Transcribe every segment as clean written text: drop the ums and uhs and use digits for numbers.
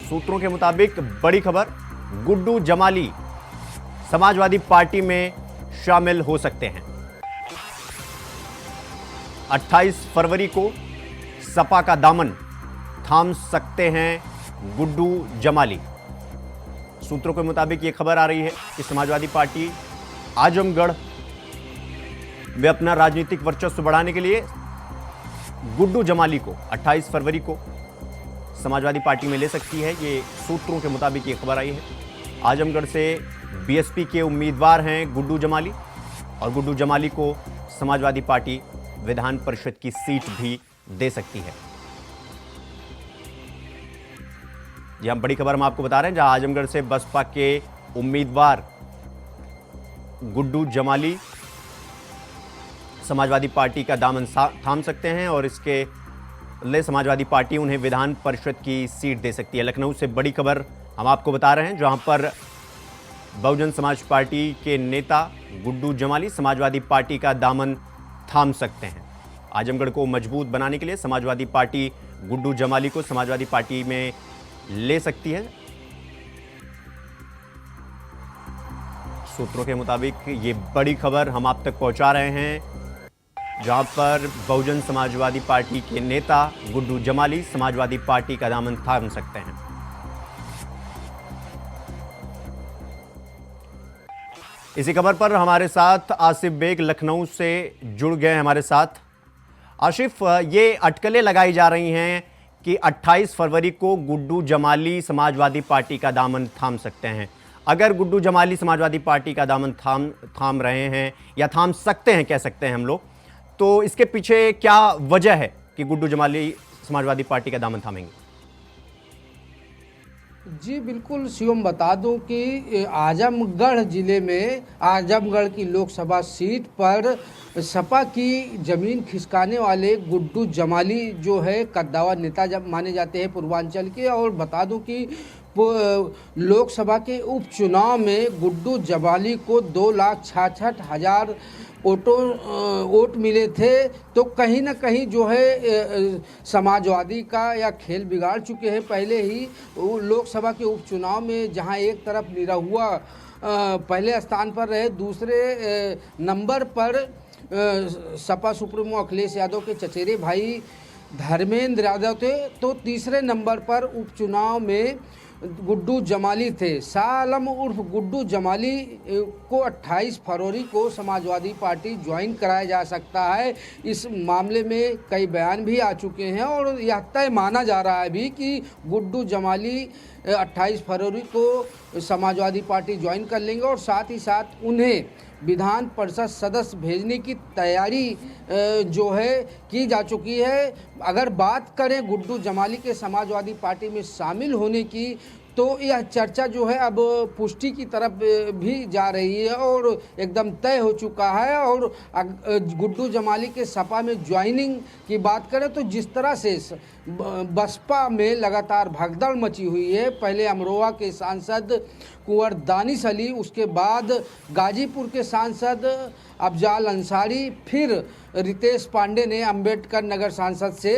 सूत्रों के मुताबिक बड़ी खबर, गुड्डू जमाली समाजवादी पार्टी में शामिल हो सकते हैं। 28 फरवरी को सपा का दामन थाम सकते हैं गुड्डू जमाली। सूत्रों के मुताबिक यह खबर आ रही है कि समाजवादी पार्टी आजमगढ़ में अपना राजनीतिक वर्चस्व बढ़ाने के लिए गुड्डू जमाली को 28 फरवरी को समाजवादी पार्टी में ले सकती है। ये सूत्रों के मुताबिक ये खबर आई है। आजमगढ़ से बीएसपी के उम्मीदवार हैं गुड्डू जमाली, और गुड्डू जमाली को समाजवादी पार्टी विधान परिषद की सीट भी दे सकती है। जी हम बड़ी खबर हम आपको बता रहे हैं, जहां आजमगढ़ से बसपा के उम्मीदवार गुड्डू जमाली समाजवादी पार्टी का दामन थाम सकते हैं और इसके लिए समाजवादी पार्टी उन्हें विधान परिषद की सीट दे सकती है। लखनऊ से बड़ी खबर हम आपको बता रहे हैं, जहां पर बहुजन समाज पार्टी के नेता गुड्डू जमाली समाजवादी पार्टी का दामन थाम सकते हैं। आजमगढ़ को मजबूत बनाने के लिए समाजवादी पार्टी गुड्डू जमाली को समाजवादी पार्टी में ले सकती है। सूत्रों के मुताबिक ये बड़ी खबर हम आप तक पहुंचा रहे हैं, जहां पर बहुजन समाजवादी पार्टी के नेता गुड्डू जमाली समाजवादी पार्टी का दामन थाम सकते हैं। इसी खबर पर हमारे साथ आसिफ बेग लखनऊ से जुड़ गए हैं हमारे साथ। आसिफ, ये अटकलें लगाई जा रही हैं कि 28 फरवरी को गुड्डू जमाली समाजवादी पार्टी का दामन थाम सकते हैं। अगर गुड्डू जमाली समाजवादी पार्टी का दामन थाम रहे हैं या थाम सकते हैं, कह सकते हैं हम लोग, तो इसके पीछे क्या वजह है कि गुड्डू जमाली समाजवादी पार्टी का दामन थामेंगे? जी बिल्कुल शिवम, बता दूं कि आजमगढ़ जिले में आजमगढ़ की लोकसभा सीट पर सपा की जमीन खिसकाने वाले गुड्डू जमाली जो है कद्दावर नेता माने जाते हैं पूर्वांचल के। और बता दूं कि लोकसभा के उपचुनाव में गुड्डू जमाली को 2,66,000 वोट मिले थे। तो कहीं ना कहीं जो है समाजवादी का या खेल बिगाड़ चुके हैं पहले ही। लोकसभा के उपचुनाव में जहां एक तरफ निरहुआ पहले स्थान पर रहे, दूसरे नंबर पर सपा सुप्रीमो अखिलेश यादव के चचेरे भाई धर्मेंद्र यादव थे, तो तीसरे नंबर पर उपचुनाव में गुड्डू जमाली थे। शाह आलम उर्फ गुड्डू जमाली को 28 फरवरी को समाजवादी पार्टी ज्वाइन कराया जा सकता है। इस मामले में कई बयान भी आ चुके हैं और यह तय माना जा रहा है भी कि गुड्डू जमाली 28 फरवरी को समाजवादी पार्टी ज्वाइन कर लेंगे और साथ ही साथ उन्हें विधान परिषद सदस्य भेजने की तैयारी जो है की जा चुकी है। अगर बात करें गुड्डू जमाली के समाजवादी पार्टी में शामिल होने की, तो यह चर्चा जो है अब पुष्टि की तरफ भी जा रही है और एकदम तय हो चुका है। और गुड्डू जमाली के सपा में ज्वाइनिंग की बात करें तो जिस तरह से बसपा में लगातार भगदड़ मची हुई है, पहले अमरोहा के सांसद कुंवर दानिश अली, उसके बाद गाजीपुर के सांसद अफजाल अंसारी, फिर रितेश पांडे ने अंबेडकर नगर सांसद से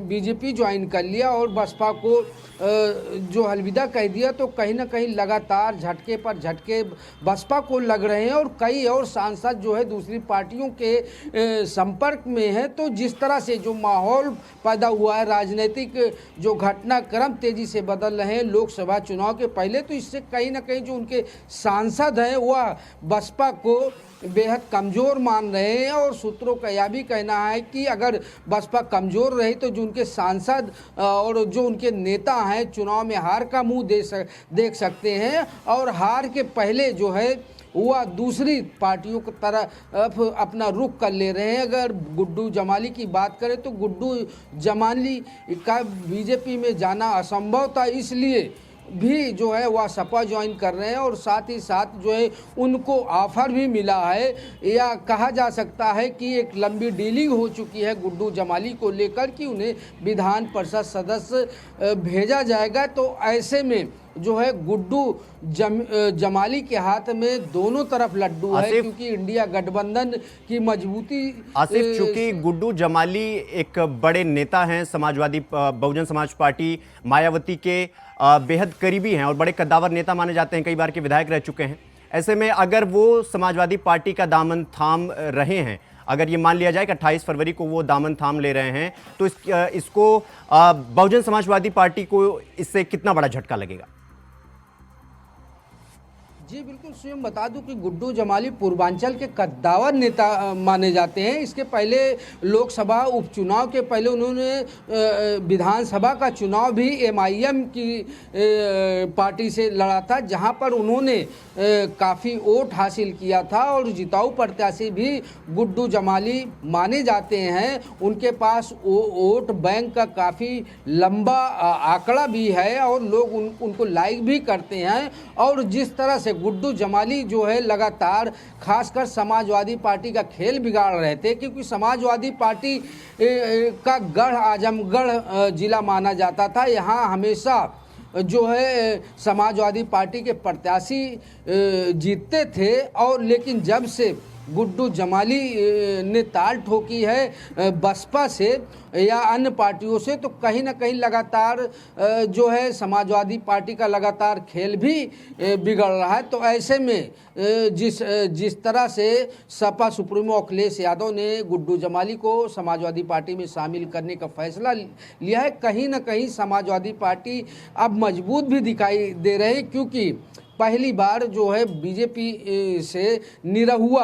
बीजेपी ज्वाइन कर लिया और बसपा को जो अलविदा कह दिया। तो कहीं ना कहीं लगातार झटके पर झटके बसपा को लग रहे हैं और कई और सांसद जो है दूसरी पार्टियों के संपर्क में है। तो जिस तरह से जो माहौल पैदा हुआ है, राजनीतिक जो घटनाक्रम तेजी से बदल रहे हैं लोकसभा चुनाव के पहले, तो इससे कहीं ना कहीं जो उनके सांसद हैं वह बसपा को बेहद कमज़ोर मान रहे हैं। और सूत्रों का यह भी कहना है कि अगर बसपा कमज़ोर रही तो जो उनके सांसद और जो उनके नेता हैं चुनाव में हार का मुंह देख सकते हैं और हार के पहले जो है वह दूसरी पार्टियों की तरफ अपना रुख कर ले रहे हैं। अगर गुड्डू जमाली की बात करें तो गुड्डू जमाली का बीजेपी में जाना असंभव था, इसलिए भी जो है वह सपा ज्वाइन कर रहे हैं और साथ ही साथ जो है उनको ऑफर भी मिला है, या कहा जा सकता है कि एक लंबी डीलिंग हो चुकी है गुड्डू जमाली को लेकर कि उन्हें विधान परिषद सदस्य भेजा जाएगा। तो ऐसे में जो है गुड्डू जमाली के हाथ में दोनों तरफ लड्डू है, क्योंकि इंडिया गठबंधन की मजबूती। आसिफ, चूंकि गुड्डू जमाली एक बड़े नेता हैं, समाजवादी बहुजन समाज पार्टी मायावती के बेहद करीबी हैं और बड़े कद्दावर नेता माने जाते हैं, कई बार के विधायक रह चुके हैं। ऐसे में अगर वो समाजवादी पार्टी का दामन थाम रहे हैं, अगर ये मान लिया जाए कि 28 फरवरी को वो दामन थाम ले रहे हैं, तो इसको बहुजन समाजवादी पार्टी को इससे कितना बड़ा झटका लगेगा? जी बिल्कुल, स्वयं बता दूं कि गुड्डू जमाली पूर्वांचल के कद्दावर नेता माने जाते हैं। इसके पहले लोकसभा उपचुनाव के पहले उन्होंने विधानसभा का चुनाव भी MIM की पार्टी से लड़ा था, जहां पर उन्होंने काफ़ी वोट हासिल किया था और जिताऊ प्रत्याशी भी गुड्डू जमाली माने जाते हैं। उनके पास वोट बैंक का काफ़ी लंबा आंकड़ा भी है और लोग उनको लाइक भी करते हैं। और जिस तरह से गुड्डू जमाली जो है लगातार खासकर समाजवादी पार्टी का खेल बिगाड़ रहे थे, क्योंकि समाजवादी पार्टी का गढ़ आजमगढ़ जिला माना जाता था। यहाँ हमेशा जो है समाजवादी पार्टी के प्रत्याशी जीतते थे, और लेकिन जब से गुड्डू जमाली ने ताल ठोकी है बसपा से या अन्य पार्टियों से, तो कहीं ना कहीं लगातार जो है समाजवादी पार्टी का लगातार खेल भी बिगड़ रहा है। तो ऐसे में जिस तरह से सपा सुप्रीमो अखिलेश यादव ने गुड्डू जमाली को समाजवादी पार्टी में शामिल करने का फैसला लिया है, कहीं ना कहीं समाजवादी पार्टी अब मजबूत भी दिखाई दे रही है, क्योंकि पहली बार जो है बीजेपी से निरहुआ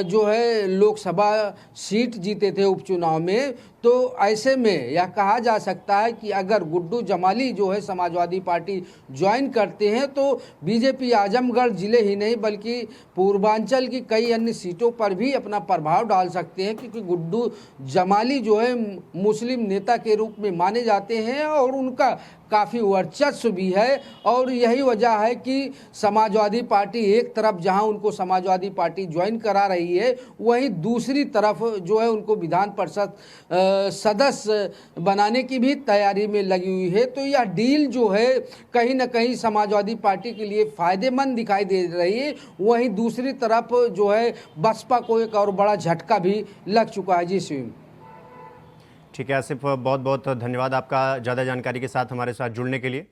जो है लोकसभा सीट जीते थे उपचुनाव में। तो ऐसे में यह कहा जा सकता है कि अगर गुड्डू जमाली जो है समाजवादी पार्टी ज्वाइन करते हैं तो बीजेपी आजमगढ़ जिले ही नहीं बल्कि पूर्वांचल की कई अन्य सीटों पर भी अपना प्रभाव डाल सकते हैं, क्योंकि गुड्डू जमाली जो है मुस्लिम नेता के रूप में माने जाते हैं और उनका काफ़ी वर्चस्व भी है। और यही वजह है कि समाजवादी पार्टी एक तरफ जहां उनको समाजवादी पार्टी ज्वाइन करा रही है, वहीं दूसरी तरफ जो है उनको विधान परिषद सदस्य बनाने की भी तैयारी में लगी हुई है। तो यह डील जो है कहीं ना कहीं समाजवादी पार्टी के लिए फायदेमंद दिखाई दे रही है। वहीं दूसरी तरफ जो है बसपा को एक और बड़ा झटका भी लग चुका है। जी शिव। ठीक है आसिफ, बहुत बहुत धन्यवाद आपका ज़्यादा जानकारी के साथ हमारे साथ जुड़ने के लिए।